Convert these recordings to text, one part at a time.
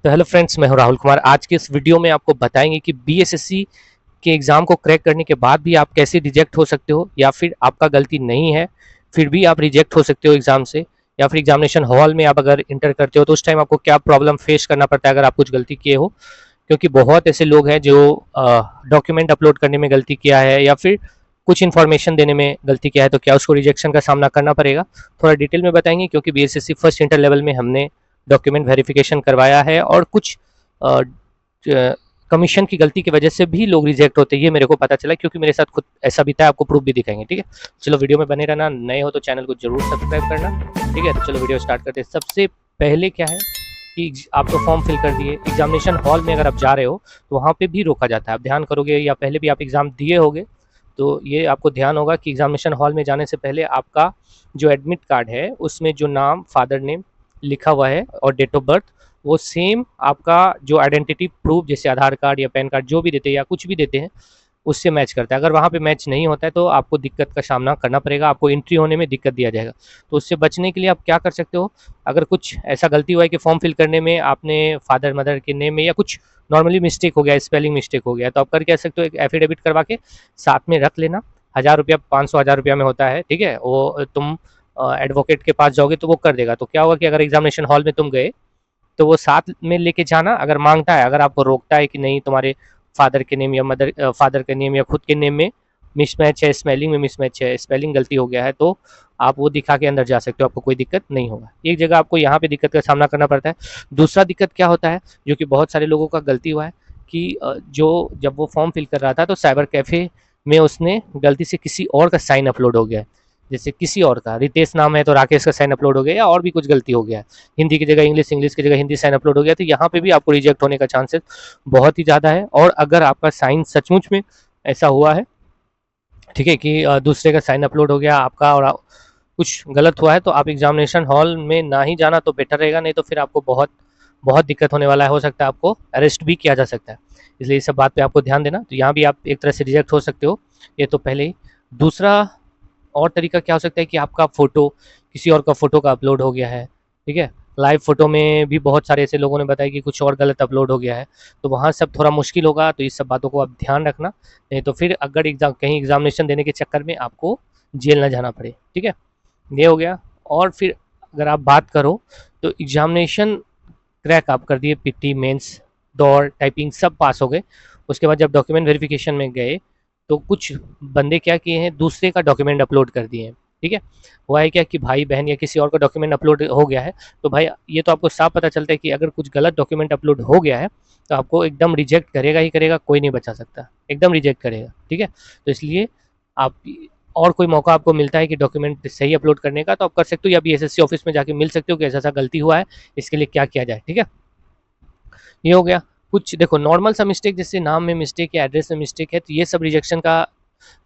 तो hello friends, मैं हूं राहुल कुमार। आज के इस वीडियो में आपको बताएंगे कि बीएसएससी के एग्ज़ाम को क्रैक करने के बाद भी आप कैसे रिजेक्ट हो सकते हो, या फिर आपका गलती नहीं है फिर भी आप रिजेक्ट हो सकते हो एग्ज़ाम से, या फिर एग्जामिनेशन हॉल में आप अगर इंटर करते हो तो उस टाइम आपको क्या प्रॉब्लम फेस करना पड़ता है अगर आप कुछ गलती किए हो। क्योंकि बहुत ऐसे लोग हैं जो डॉक्यूमेंट अपलोड करने में गलती किया है या फिर कुछ इन्फॉर्मेशन देने में गलती किया है, तो क्या उसको रिजेक्शन का सामना करना पड़ेगा। थोड़ा डिटेल में बताएंगे, क्योंकि बीएसएससी फर्स्ट इंटर लेवल में हमने डॉक्यूमेंट वेरिफिकेशन करवाया है और कुछ कमीशन की गलती की वजह से भी लोग रिजेक्ट होते हैं, ये मेरे को पता चला क्योंकि मेरे साथ खुद ऐसा भी था। आपको प्रूफ भी दिखाएंगे, ठीक है। चलो वीडियो में बने रहना, नए हो तो चैनल को जरूर सब्सक्राइब करना, ठीक है। तो चलो वीडियो स्टार्ट करते हैं। सबसे पहले क्या है कि आप तो फॉर्म फिल कर दिए, एग्जामिनेशन हॉल में अगर आप जा रहे हो तो वहाँ पे भी रोका जाता है। आप ध्यान करोगे या पहले भी आप एग्ज़ाम दिए होगे तो ये आपको ध्यान होगा कि एग्जामिनेशन हॉल में जाने से पहले आपका जो एडमिट कार्ड है उसमें जो नाम, फादर नेम लिखा हुआ है और डेट ऑफ बर्थ, वो सेम आपका जो आइडेंटिटी प्रूफ जैसे आधार कार्ड या पैन कार्ड जो भी देते हैं या कुछ भी देते हैं उससे मैच करता है। अगर वहाँ पे मैच नहीं होता है तो आपको दिक्कत का सामना करना पड़ेगा, आपको एंट्री होने में दिक्कत दिया जाएगा। तो उससे बचने के लिए आप क्या कर सकते हो, अगर कुछ ऐसा गलती हुआ है कि फॉर्म फिल करने में आपने फादर मदर के नेम में या कुछ नॉर्मली मिस्टेक हो गया, स्पेलिंग मिस्टेक हो गया, तो आप कर कह सकते हो एक एफिडेविट करवा के साथ में रख लेना। 1000 रुपया, 500 1000 रुपया में होता है, ठीक है। वो तुम एडवोकेट के पास जाओगे तो वो कर देगा। तो क्या होगा कि अगर एग्जामिनेशन हॉल में तुम गए तो वो साथ में लेके जाना। अगर मांगता है, अगर आपको रोकता है कि नहीं तुम्हारे फादर के नेम या मदर फादर के नेम या खुद के नेम में मिसमैच है, स्पेलिंग में मिसमैच है, स्पेलिंग गलती हो गया है, तो आप वो दिखा के अंदर जा सकते हो, आपको कोई दिक्कत नहीं होगा। एक जगह आपको यहाँ पे दिक्कत का सामना करना पड़ता है। दूसरा दिक्कत क्या होता है, जो कि बहुत सारे लोगों का गलती हुआ है कि जो जब वो फॉर्म फिल कर रहा था तो साइबर कैफ़े में उसने गलती से किसी और का साइन अपलोड हो गया है। जैसे किसी और का रितेश नाम है तो राकेश का साइन अपलोड हो गया, या और भी कुछ गलती हो गया है, हिंदी की जगह इंग्लिश, इंग्लिश की जगह हिंदी साइन अपलोड हो गया, तो यहाँ पे भी आपको रिजेक्ट होने का चांसेस बहुत ही ज़्यादा है। और अगर आपका साइन सचमुच में ऐसा हुआ है, ठीक है, कि दूसरे का साइन अपलोड हो गया आपका और कुछ गलत हुआ है, तो आप एग्जामिनेशन हॉल में ना ही जाना तो बेटर रहेगा। नहीं तो फिर आपको बहुत बहुत दिक्कत होने वाला है, हो सकता है आपको अरेस्ट भी किया जा सकता है। इसलिए इस सब बात पे आपको ध्यान देना। तो यहाँ भी आप एक तरह से रिजेक्ट हो सकते हो, ये तो पहले ही। दूसरा और तरीका क्या हो सकता है कि आपका फ़ोटो किसी और का फ़ोटो का अपलोड हो गया है, ठीक है। लाइव फ़ोटो में भी बहुत सारे ऐसे लोगों ने बताया कि कुछ और गलत अपलोड हो गया है, तो वहाँ सब थोड़ा मुश्किल होगा। तो इस सब बातों को आप ध्यान रखना, नहीं तो फिर अगर कहीं एग्जामिनेशन देने के चक्कर में आपको जेल ना जाना पड़े, ठीक है। ये हो गया। और फिर अगर आप बात करो तो एग्जामिनेशन क्रैक आप कर दिए, पीटी, मेंस, दौड़, टाइपिंग सब पास हो गए। उसके बाद जब डॉक्यूमेंट वेरिफिकेशन में गए तो कुछ बंदे क्या किए हैं, दूसरे का डॉक्यूमेंट अपलोड कर दिए हैं, ठीक है। हुआ है क्या कि भाई बहन या किसी और का डॉक्यूमेंट अपलोड हो गया है, तो भाई ये तो आपको साफ पता चलता है कि अगर कुछ गलत डॉक्यूमेंट अपलोड हो गया है तो आपको एकदम रिजेक्ट करेगा ही करेगा, कोई नहीं बचा सकता, एकदम रिजेक्ट करेगा, ठीक है। तो इसलिए आप और कोई मौका आपको मिलता है कि डॉक्यूमेंट सही अपलोड करने का, तो आप कर सकते हो, या बीएसएससी ऑफिस में जाके मिल सकते हो कि ऐसा ऐसा गलती हुआ है, इसके लिए क्या किया जाए, ठीक है। ये हो गया। कुछ देखो नॉर्मल सा मिस्टेक, जैसे नाम में मिस्टेक या एड्रेस में मिस्टेक है, तो ये सब रिजेक्शन का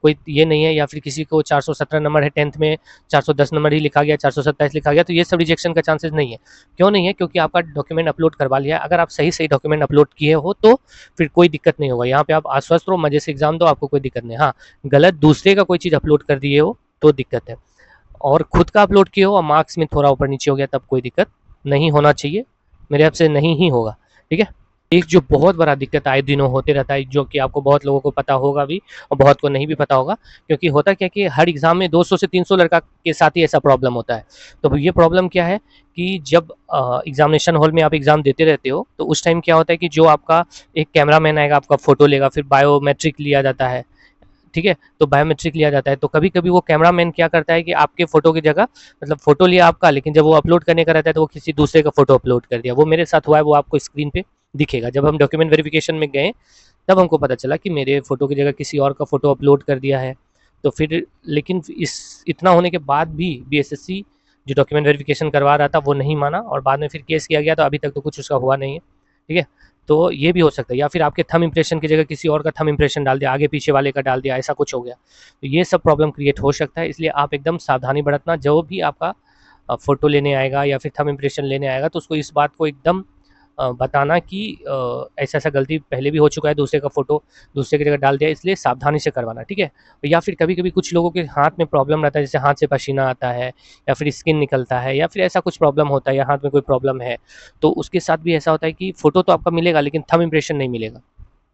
कोई ये नहीं है। या फिर किसी को 417 नंबर है, 10th में 410 नंबर ही लिखा गया, 427 लिखा गया, तो ये सब रिजेक्शन का चांसेस नहीं है। क्यों नहीं है? क्योंकि आपका डॉक्यूमेंट अपलोड करवा लिया। अगर आप सही सही डॉक्यूमेंट अपलोड किए हो तो फिर कोई दिक्कत नहीं होगा। यहाँ पे आप आश्वस्त रहो, मजे से एग्जाम दो, आपको कोई दिक्कत नहीं। हाँ, गलत दूसरे का कोई चीज़ अपलोड कर दिए हो तो दिक्कत है, और खुद का अपलोड किए हो और मार्क्स में थोड़ा ऊपर नीचे हो गया तब कोई दिक्कत नहीं होना चाहिए, मेरे हिसाब से नहीं ही होगा, ठीक है। एक जो बहुत बड़ा दिक्कत आए दिनों होते रहता है, जो कि आपको बहुत लोगों को पता होगा भी और बहुत को नहीं भी पता होगा, क्योंकि होता क्या कि हर एग्ज़ाम में 200 से 300 लड़का के साथ ही ऐसा प्रॉब्लम होता है। तो ये प्रॉब्लम क्या है कि जब एग्ज़ामिनेशन हॉल में आप एग्ज़ाम देते रहते हो तो उस टाइम क्या होता है कि जो आपका एक कैमरामैन आएगा, आपका फ़ोटो लेगा, फिर बायोमेट्रिक लिया जाता है, ठीक है। तो बायोमेट्रिक लिया जाता है, तो कभी-कभी वो कैमरामैन क्या करता है कि आपके फ़ोटो की जगह, मतलब फ़ोटो लिया आपका, लेकिन जब वो अपलोड करने का रहता है तो वो किसी दूसरे का फ़ोटो अपलोड कर दिया। वो मेरे साथ हुआ है, वो आपको स्क्रीन पे दिखेगा। जब हम डॉक्यूमेंट वेरिफिकेशन में गए तब हमको पता चला कि मेरे फ़ोटो की जगह किसी और का फ़ोटो अपलोड कर दिया है। तो फिर लेकिन इस इतना होने के बाद भी बीएसएससी जो डॉक्यूमेंट वेरिफिकेशन करवा रहा था वो नहीं माना, और बाद में फिर केस किया गया, तो अभी तक तो कुछ उसका हुआ नहीं है, ठीक है। तो ये भी हो सकता है, या फिर आपके थंब इम्प्रेशन की जगह किसी और का थंब इम्प्रेशन डाल दिया, आगे पीछे वाले का डाल दिया, ऐसा कुछ हो गया। तो ये सब प्रॉब्लम क्रिएट हो सकता है, इसलिए आप एकदम सावधानी बरतना। जो भी आपका फ़ोटो लेने आएगा या फिर थंब इम्प्रेशन लेने आएगा तो उसको इस बात को एकदम बताना कि ऐसा ऐसा गलती पहले भी हो चुका है, दूसरे का फ़ोटो दूसरे की जगह डाल दिया, इसलिए सावधानी से करवाना, ठीक है। या फिर कभी कभी कुछ लोगों के हाथ में प्रॉब्लम रहता है, जैसे हाथ से पसीना आता है या फिर स्किन निकलता है या फिर ऐसा कुछ प्रॉब्लम होता है या हाथ में कोई प्रॉब्लम है, तो उसके साथ भी ऐसा होता है कि फ़ोटो तो आपका मिलेगा लेकिन थंब इम्प्रेशन नहीं मिलेगा,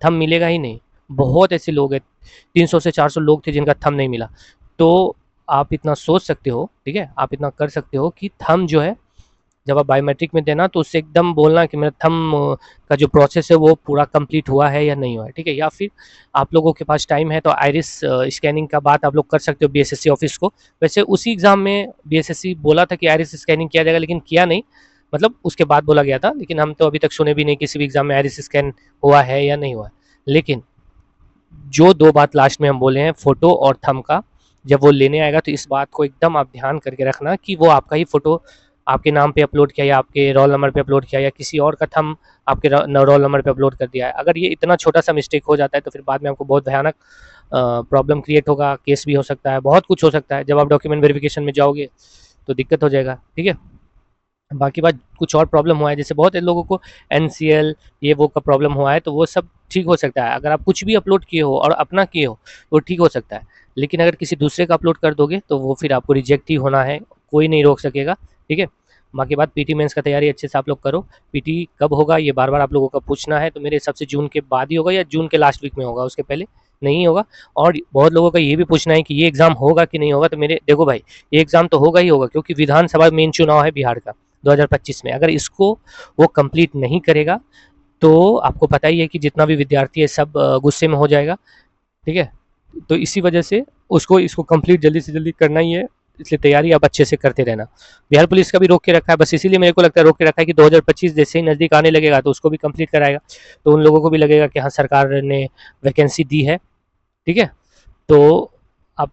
थंब मिलेगा ही नहीं। बहुत ऐसे लोग हैं, 300 से 400 लोग थे जिनका थंब नहीं मिला। तो आप इतना सोच सकते हो, ठीक है, आप इतना कर सकते हो कि थंब जो है जब आप बायोमेट्रिक में देना तो उससे एकदम बोलना कि मेरा थंब का जो प्रोसेस है वो पूरा कंप्लीट हुआ है या नहीं हुआ है, ठीक है। या फिर आप लोगों के पास टाइम है तो आइरिस स्कैनिंग का बात आप लोग कर सकते हो बीएसएससी ऑफिस को। वैसे उसी एग्ज़ाम में बीएसएससी बोला था कि आइरिस स्कैनिंग किया जाएगा लेकिन किया नहीं, मतलब उसके बाद बोला गया था, लेकिन हम तो अभी तक सुने भी नहीं किसी भी एग्ज़ाम में आइरिस स्कैन हुआ है या नहीं हुआ है। लेकिन जो 2 बात लास्ट में हम बोले हैं फ़ोटो और थंब का, जब वो लेने आएगा तो इस बात को एकदम आप ध्यान करके रखना कि वो आपका ही फ़ोटो आपके नाम पे अपलोड किया या आपके रोल नंबर पे अपलोड किया या किसी और का थंब आपके रोल नंबर पे अपलोड कर दिया है। अगर ये इतना छोटा-सा मिस्टेक हो जाता है तो फिर बाद में आपको बहुत भयानक प्रॉब्लम क्रिएट होगा, केस भी हो सकता है, बहुत कुछ हो सकता है। जब आप डॉक्यूमेंट वेरिफिकेशन में जाओगे तो दिक्कत हो जाएगा, ठीक है। बाकी बात कुछ और प्रॉब्लम हुआ है, जैसे बहुत लोगों को एनसीएल ये वो का प्रॉब्लम हुआ है, तो वो सब ठीक हो सकता है। अगर आप कुछ भी अपलोड किए हो और अपना किए हो तो ठीक हो सकता है, लेकिन अगर किसी दूसरे का अपलोड कर दोगे तो वो फिर आपको रिजेक्ट ही होना है, कोई नहीं रोक सकेगा, ठीक है। बाकी बात पीटी मेंस का तैयारी अच्छे से आप लोग करो। पीटी कब होगा ये बार बार आप लोगों का पूछना है, तो मेरे हिसाब से जून के बाद ही होगा या जून के लास्ट वीक में होगा, उसके पहले नहीं होगा। और बहुत लोगों का ये भी पूछना है कि ये एग्ज़ाम होगा कि नहीं होगा, तो मेरे देखो भाई, ये एग्ज़ाम तो होगा ही होगा, क्योंकि विधानसभा मेन चुनाव है बिहार का 2025 में। अगर इसको वो कंप्लीट नहीं करेगा तो आपको पता ही है कि जितना भी विद्यार्थी है सब गुस्से में हो जाएगा, ठीक है। तो इसी वजह से उसको इसको कंप्लीट जल्दी से जल्दी करना ही है, इसलिए तैयारी आप अच्छे से करते रहना। बिहार पुलिस का भी रोक के रखा है, बस इसीलिए मेरे को लगता है रोक के रखा है कि 2025 जैसे ही नज़दीक आने लगेगा तो उसको भी कंप्लीट कराएगा, तो उन लोगों को भी लगेगा कि हाँ सरकार ने वैकेंसी दी है, ठीक है। तो आप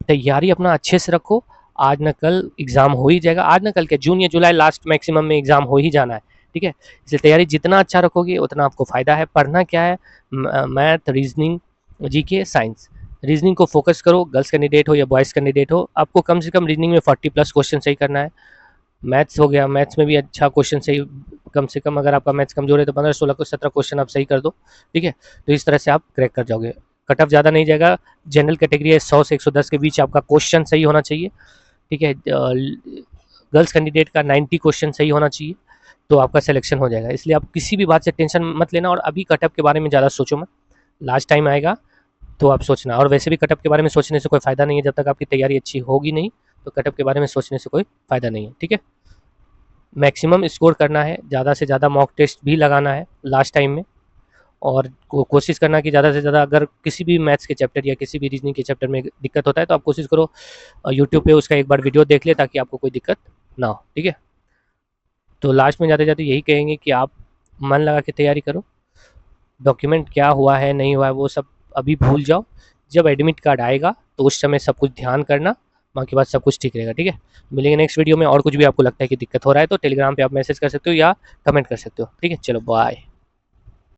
तैयारी अपना अच्छे से रखो, आज न कल एग्ज़ाम हो ही जाएगा, आज न कल क्या, जून या जुलाई लास्ट मैक्सिमम में एग्ज़ाम हो ही जाना है, ठीक है। इसलिए तैयारी जितना अच्छा रखोगे उतना आपको फ़ायदा है। पढ़ना क्या है, math, reasoning, GK, science. Reasoning को फोकस करो, गर्ल्स कैंडिडेट हो या बॉयज़ कैंडिडेट हो, आपको कम से कम रीजनिंग में 40 प्लस क्वेश्चन सही करना है। मैथ्स हो गया, मैथ्स में भी अच्छा क्वेश्चन सही, कम से कम अगर आपका मैथ्स कमज़ोर है तो 15 16 को 17 क्वेश्चन आप सही कर दो, ठीक है। तो इस तरह से आप क्रैक कर जाओगे। कट ऑफ ज़्यादा नहीं जाएगा, जनरल कैटेगरी है, 100 से 110 के बीच आपका क्वेश्चन सही होना चाहिए, ठीक है। गर्ल्स कैंडिडेट का 90 क्वेश्चन सही होना चाहिए, तो आपका सिलेक्शन हो जाएगा। इसलिए आप किसी भी बात से टेंशन मत लेना और अभी कट ऑफ के बारे में ज़्यादा सोचो मत, लास्ट टाइम आएगा तो आप सोचना। और वैसे भी कट ऑफ के बारे में सोचने से कोई फ़ायदा नहीं है, जब तक आपकी तैयारी अच्छी होगी नहीं तो कट ऑफ के बारे में सोचने से कोई फ़ायदा नहीं है, ठीक है। मैक्सिमम स्कोर करना है, ज़्यादा से ज़्यादा मॉक टेस्ट भी लगाना है लास्ट टाइम में, और कोशिश करना कि ज़्यादा से ज़्यादा अगर किसी भी मैथ्स के चैप्टर या किसी भी रीजनिंग के चैप्टर में दिक्कत होता है तो आप कोशिश करो यूट्यूब पे उसका एक बार वीडियो देख ले, ताकि आपको कोई दिक्कत ना हो, ठीक है। तो लास्ट में जाते जाते यही कहेंगे कि आप मन लगा के तैयारी करो, डॉक्यूमेंट क्या हुआ है नहीं हुआ है वो सब अभी भूल जाओ, जब एडमिट कार्ड आएगा तो उस समय सब कुछ ध्यान करना, बाकी बात सब कुछ ठीक रहेगा, ठीक है। मिलेंगे नेक्स्ट वीडियो में। और कुछ भी आपको लगता है कि दिक्कत हो रहा है तो टेलीग्राम पे आप मैसेज कर सकते हो या कमेंट कर सकते हो, ठीक है। चलो बाय।